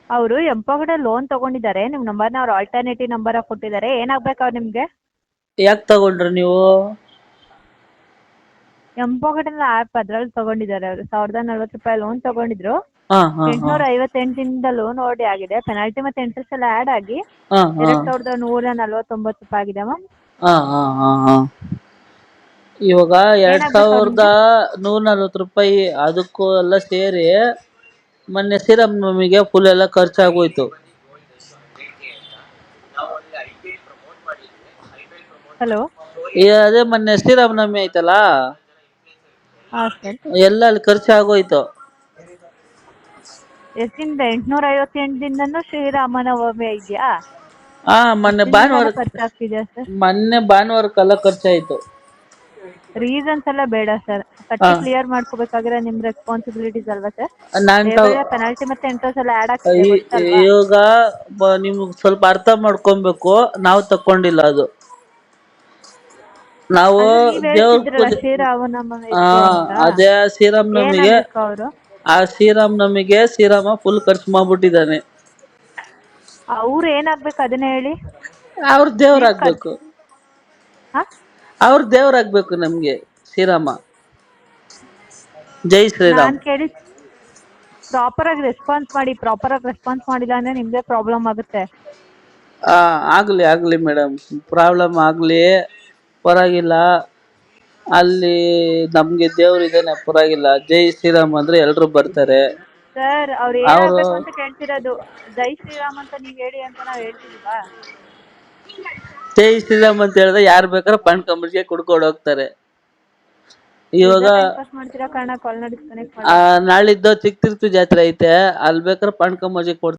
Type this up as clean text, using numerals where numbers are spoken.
ಅವರು ಎಂಪೋಗಡೆ ಲೋನ್ ತಗೊಂಡಿದ್ದಾರೆ. ನಿಮ್ಮ ನಂಬರ್ನ ಅವ್ರು ಆಲ್ಟರ್ನೇಟಿವ್ ನಂಬರ್ ಕೊಟ್ಟಿದ್ದಾರೆ. ಏನಾಗ್ಬೇಕು ಅವ್ರು ನಿಮಗೆ? ಯಾಕೆ ತಗೊಂಡ್ರಿ ನೀವು? ಎಂಪೋಗಡೆಲ್ಲ ಆ್ಯಪ್ ಅದ್ರಲ್ಲಿ ತಗೊಂಡಿದ್ದಾರೆ ಅವರು. 1040 ರೂಪಾಯಿ ಲೋನ್ ತಗೊಂಡಿದ್ರು. ಹಾ ಹಾ ಹಾ 858 ಲೋನ್ ಓಡಿ ಆಗಿದೆ. ಪೆನಾಲ್ಟಿ ಮತ್ತೆ ಇಂಟ್ರೆಸ್ಟ್ ಎಲ್ಲ ಆ್ಯಡ್ ಆಗಿ ಹಾ ಹಾ 2149 ರೂಪಾಯಿ ಆಗಿದೆ ಮ್ಯಾಮ್. ಹಾ ಹಾ ಹಾ ಹಾ ಇವಾಗ ಏನಾಗ್ಬೇಕು ಅವ್ರು ನಿಮಗೆ? 2140 ರೂಪಾಯಿ ಅದಕ್ಕೂ ಎಲ್ಲ ಸೇರಿ ಮೊನ್ನೆ ಸಿರಮ್ ನಮಗೆ ಫುಲ್ ಎಲ್ಲ ಖರ್ಚಾಗೋಯ್ತು. ಹಲೋ. ಅದೇ ಮೊನ್ನೆ ಶ್ರೀರಾಮನವಮಿ ಆಯ್ತಲ್ಲ, ಹಾಂ ಸರ್. ಎಲ್ಲ ಅಲ್ಲಿ ಖರ್ಚಾಗೋಯ್ತು. ಎಷ್ಟಿಂದ? 858 ಶ್ರೀರಾಮನವಮಿ ಇದೆಯಾ? ಹಾ ಮೊನ್ನೆ ಅಷ್ಟಿಂದ ಭಾನುವಾರ, ಎಲ್ಲ ಖರ್ಚಾಗ್ತಿದೆಯಾ ಸರ್? ಮೊನ್ನೆ ಭಾನುವಾರಕ್ಕೆಲ್ಲ ಖರ್ಚಾಯ್ತು. ರೀಸನ್ಸ್ ಎಲ್ಲ ಬೇಡ ಸರ್. ಹಾ ಕಟ್ಟಿ ಕ್ಲಿಯರ್ ಮಾಡ್ಕೋಬೇಕಾದ್ರೆ ನಿಮ್ಮ ರೆಸ್ಪಾನ್ಸಿಬಿಲಿಟೀಸ್ ಅಲ್ವಾ ಸರ್? ನಾನ್ ಪೆನಾಲ್ಟಿ ಮತ್ತೆ ಇಂಟ್ರೆಸ್ಟ್ ಎಲ್ಲ ಆ್ಯಡ್ ಆಗ್ತಿದೆ, ಗೊತ್ತಲ್ವಾ? ಇವಾಗ ನಿಮ್ಗೆ ಸ್ವಲ್ಪ ಅರ್ಥ ಮಾಡ್ಕೊಬೇಕು. ನಾವು ತಕೊಂಡಿಲ್ಲ ಅದು. ನಾವು ಅಂದ್ರೆ ನೀವ್ ದೇವ್ರ ಹೇಳ್ತಿದ್ರಲ್ಲ ಪೂಜೆ, ಶ್ರೀರಾಮನವಮಿ ಆ ಇತ್ತು ಅಂತ. ಅದೇ ಶ್ರೀರಾಮನವಮಿಗೆ, ಏನಾಗ್ಬೇಕು ಅವರು? ಆ ಶ್ರೀರಾಮನವಮಿಗೆ ಶ್ರೀರಾಮ ಫುಲ್ ಖರ್ಚು ಮಾಡ್ಬಿಟ್ಟಿದ್ದಾನೆ. ಅವ್ರು ಏನಾಗ್ಬೇಕು ಅದನ್ನ ಹೇಳಿ. ಅವ್ರ ನೀವ್ ದೇವ್ರಾಗ್ಬೇಕು, ಹಾ? ಅವ್ರ ದೇವ್ರಾಗ್ಬೇಕು ನಮ್ಗೆ ಶ್ರೀರಾಮ. ಜೈ ಶ್ರೀರಾಮ್. ನಾನ್ ಕೇಳಿ ಪ್ರಾಪರ್ ಆಗಿ ರೆಸ್ಪಾನ್ಸ್ ಮಾಡಿ. ಪ್ರಾಪರ್ ಆಗಿ ರೆಸ್ಪಾನ್ಸ್ ಮಾಡಿಲ್ಲ ಅಂದ್ರೆ ನಿಮ್ದೇ ಪ್ರಾಬ್ಲಮ್ ಆಗುತ್ತೆ. ಆಗ್ಲಿ ಆಗ್ಲಿ ಮೇಡಮ್, ಪ್ರಾಬ್ಲಮ್ ಆಗ್ಲಿ, ಪರವಾಗಿಲ್ಲ. ಅಲ್ಲಿ ನಮ್ಗೆ ದೇವ್ರು ಇದಾನೆ, ಪರವಾಗಿಲ್ಲ. ಜೈ ಶ್ರೀರಾಮ್ ಅಂದ್ರೆ ಎಲ್ರು ಬರ್ತಾರೆ. ಸರ್ ಅವ್ರು ಅವರು ಏನಾಗ್ಬೇಕು ಅಂತ ಕೇಳ್ತಿರೋದು. ಜೈ ಶ್ರೀರಾಮ್ ಅಂತ ನೀವ್ ಹೇಳಿ ಅಂತ ನಾವ್ ಹೇಳ್ತಿದೀವಾ? ಜೈ ಶ್ರೀರಾಮ್ ಅಂತ ಹೇಳಿದ್ರೆ ಯಾರು ಬೇಕಾದ್ರೆ ಪಾಣ್ಕಂಬಳಿಗೆ ಕುಡ್ಕೊಂಡು ಹೋಗ್ತಾರೆ. ಇವಾಗ ಟೈಮ್ ಪಾಸ್ ಮಾಡ್ತಿರೋ ಕಾರಣ ಕಾಲ್ ಡಿಸ್ಕನೆಕ್ಟ್ ಮಾಡಿ. ನಾಳಿದ್ದು ಚಿಕ್ಕ ತಿರ್ತು ಜಾತ್ರೆ ಐತೆ, ಅಲ್ಲಿ ಬೇಕಾದ್ರೆ ಪಾಣ್ಕಂಬಳಿಗೆ